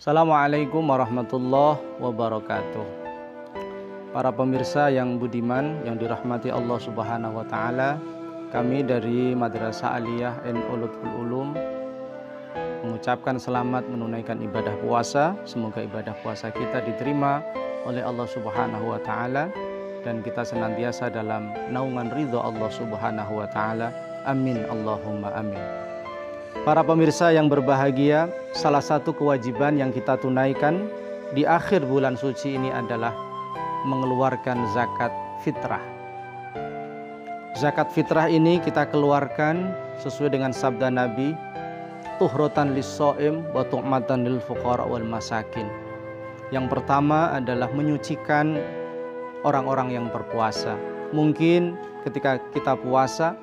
Assalamualaikum warahmatullahi wabarakatuh. Para pemirsa yang budiman, yang dirahmati Allah Subhanahu wa Ta'ala, kami dari Madrasah Aliyah NU Lutful Ulum mengucapkan selamat menunaikan ibadah puasa. Semoga ibadah puasa kita diterima oleh Allah Subhanahu wa Ta'ala dan kita senantiasa dalam naungan ridha Allah Subhanahu wa Ta'ala. Amin Allahumma amin. Para pemirsa yang berbahagia, salah satu kewajiban yang kita tunaikan di akhir bulan suci ini adalah mengeluarkan zakat fitrah. Zakat fitrah ini kita keluarkan sesuai dengan sabda Nabi, tuhrotan lis-shaim wa tu'matan lil fuqara wal masakin. Yang pertama adalah menyucikan orang-orang yang berpuasa. Mungkin ketika kita puasa,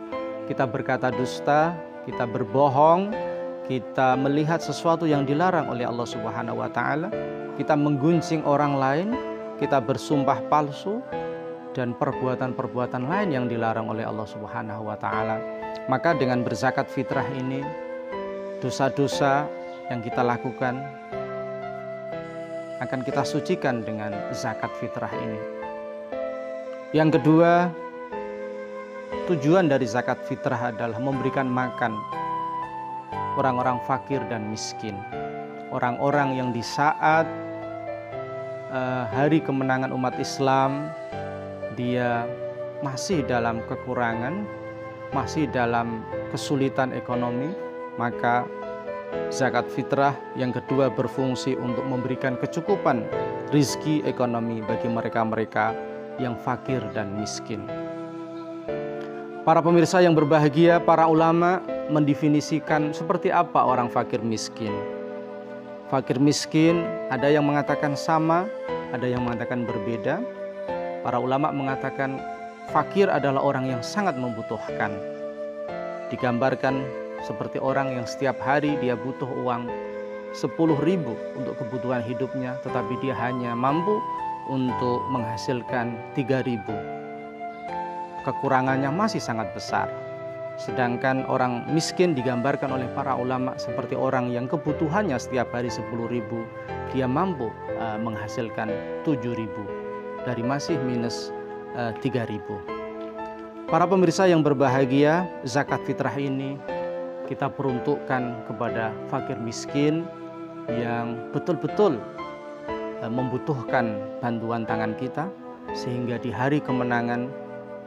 kita berkata dusta, kita berbohong, kita melihat sesuatu yang dilarang oleh Allah Subhanahu wa Ta'ala, kita menggunjing orang lain, kita bersumpah palsu, dan perbuatan-perbuatan lain yang dilarang oleh Allah Subhanahu wa Ta'ala. Maka dengan berzakat fitrah ini, dosa-dosa yang kita lakukan akan kita sucikan dengan zakat fitrah ini. Yang kedua, tujuan dari zakat fitrah adalah memberikan makan orang-orang fakir dan miskin, orang-orang yang di saat hari kemenangan umat Islam dia masih dalam kekurangan, masih dalam kesulitan ekonomi. Maka zakat fitrah yang kedua berfungsi untuk memberikan kecukupan rizki ekonomi bagi mereka-mereka yang fakir dan miskin. Para pemirsa yang berbahagia, para ulama mendefinisikan seperti apa orang fakir miskin. Fakir miskin ada yang mengatakan sama, ada yang mengatakan berbeda. Para ulama mengatakan fakir adalah orang yang sangat membutuhkan. Digambarkan seperti orang yang setiap hari dia butuh uang 10.000 untuk kebutuhan hidupnya, tetapi dia hanya mampu untuk menghasilkan 3.000. Kekurangannya masih sangat besar. Sedangkan orang miskin digambarkan oleh para ulama seperti orang yang kebutuhannya setiap hari 10.000, dia mampu menghasilkan 7.000 dari masih minus 3.000. Para pemirsa yang berbahagia, zakat fitrah ini kita peruntukkan kepada fakir miskin yang betul-betul membutuhkan bantuan tangan kita, sehingga di hari kemenangan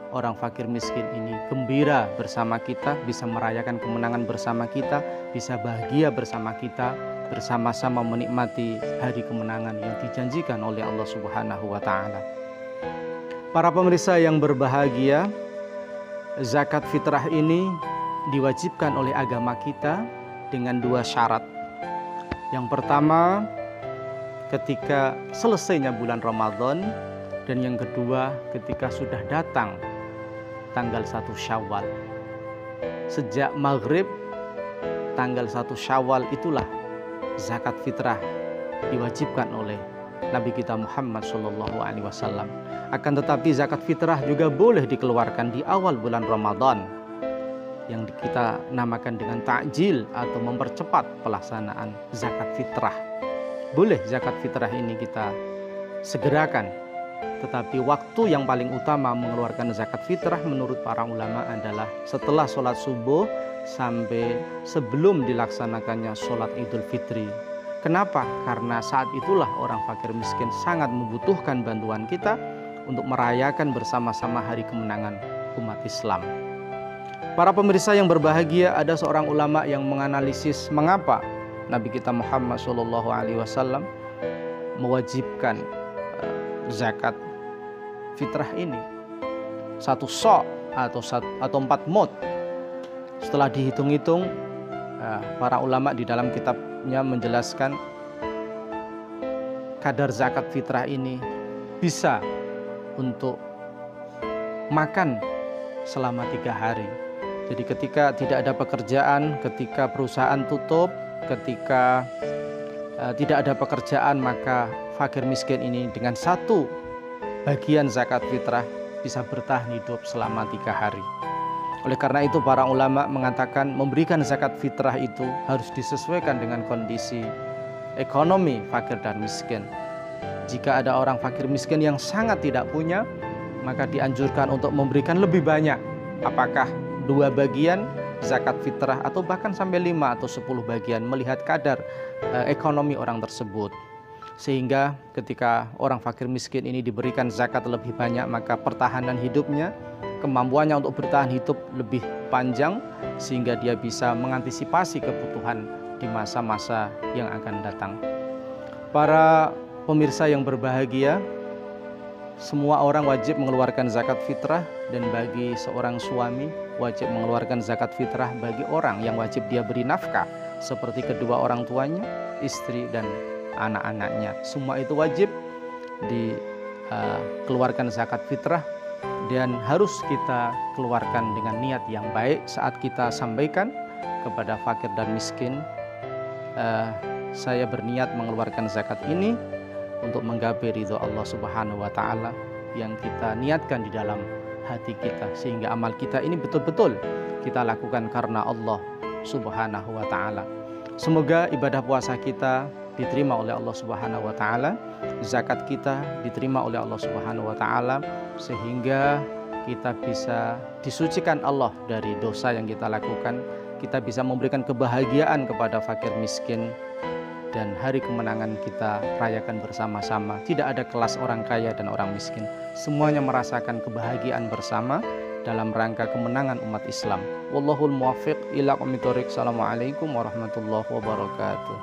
orang fakir miskin ini gembira bersama kita, bisa merayakan kemenangan bersama kita, bisa bahagia bersama kita, bersama-sama menikmati hari kemenangan yang dijanjikan oleh Allah Subhanahu wa Ta'ala. Para pemirsa yang berbahagia, zakat fitrah ini diwajibkan oleh agama kita dengan 2 syarat. Yang pertama, ketika selesainya bulan Ramadan, dan yang kedua ketika sudah datang tanggal 1 Syawal. Sejak maghrib tanggal 1 Syawal itulah zakat fitrah diwajibkan oleh Nabi kita Muhammad SAW. Akan tetapi zakat fitrah juga boleh dikeluarkan di awal bulan Ramadan, yang kita namakan dengan takjil atau mempercepat pelaksanaan zakat fitrah. Boleh zakat fitrah ini kita segerakan, tetapi waktu yang paling utama mengeluarkan zakat fitrah menurut para ulama adalah setelah sholat subuh sampai sebelum dilaksanakannya sholat Idul Fitri. Kenapa? Karena saat itulah orang fakir miskin sangat membutuhkan bantuan kita untuk merayakan bersama-sama hari kemenangan umat Islam. Para pemirsa yang berbahagia, ada seorang ulama yang menganalisis mengapa Nabi kita Muhammad SAW mewajibkan zakat fitrah ini 1 sok atau 4 mod. Setelah dihitung-hitung, para ulama di dalam kitabnya menjelaskan kadar zakat fitrah ini bisa untuk makan selama 3 hari. Jadi ketika tidak ada pekerjaan, ketika perusahaan tutup, ketika tidak ada pekerjaan, maka fakir miskin ini dengan 1 bagian zakat fitrah bisa bertahan hidup selama 3 hari. Oleh karena itu para ulama mengatakan memberikan zakat fitrah itu harus disesuaikan dengan kondisi ekonomi fakir dan miskin. Jika ada orang fakir miskin yang sangat tidak punya, maka dianjurkan untuk memberikan lebih banyak. Apakah 2 bagian zakat fitrah atau bahkan sampai 5 atau 10 bagian, melihat kadar ekonomi orang tersebut. Sehingga ketika orang fakir miskin ini diberikan zakat lebih banyak, maka pertahanan hidupnya, kemampuannya untuk bertahan hidup lebih panjang, sehingga dia bisa mengantisipasi kebutuhan di masa-masa yang akan datang. Para pemirsa yang berbahagia, semua orang wajib mengeluarkan zakat fitrah, dan bagi seorang suami wajib mengeluarkan zakat fitrah bagi orang yang wajib dia beri nafkah, seperti kedua orang tuanya, istri, dan anak-anaknya. Semua itu wajib dikeluarkan zakat fitrah, dan harus kita keluarkan dengan niat yang baik saat kita sampaikan kepada fakir dan miskin. Saya berniat mengeluarkan zakat ini untuk menggapai ridho Allah Subhanahu wa Ta'ala yang kita niatkan di dalam hati kita, sehingga amal kita ini betul-betul kita lakukan karena Allah Subhanahu wa Ta'ala. Semoga ibadah puasa kita diterima oleh Allah Subhanahu wa Ta'ala, zakat kita diterima oleh Allah Subhanahu wa Ta'ala, sehingga kita bisa disucikan Allah dari dosa yang kita lakukan. Kita bisa memberikan kebahagiaan kepada fakir miskin, dan hari kemenangan kita rayakan bersama-sama. Tidak ada kelas orang kaya dan orang miskin, semuanya merasakan kebahagiaan bersama dalam rangka kemenangan umat Islam. Wallahul muwaffiq ila aqwamit thoriq. Assalamualaikum warahmatullahi wabarakatuh.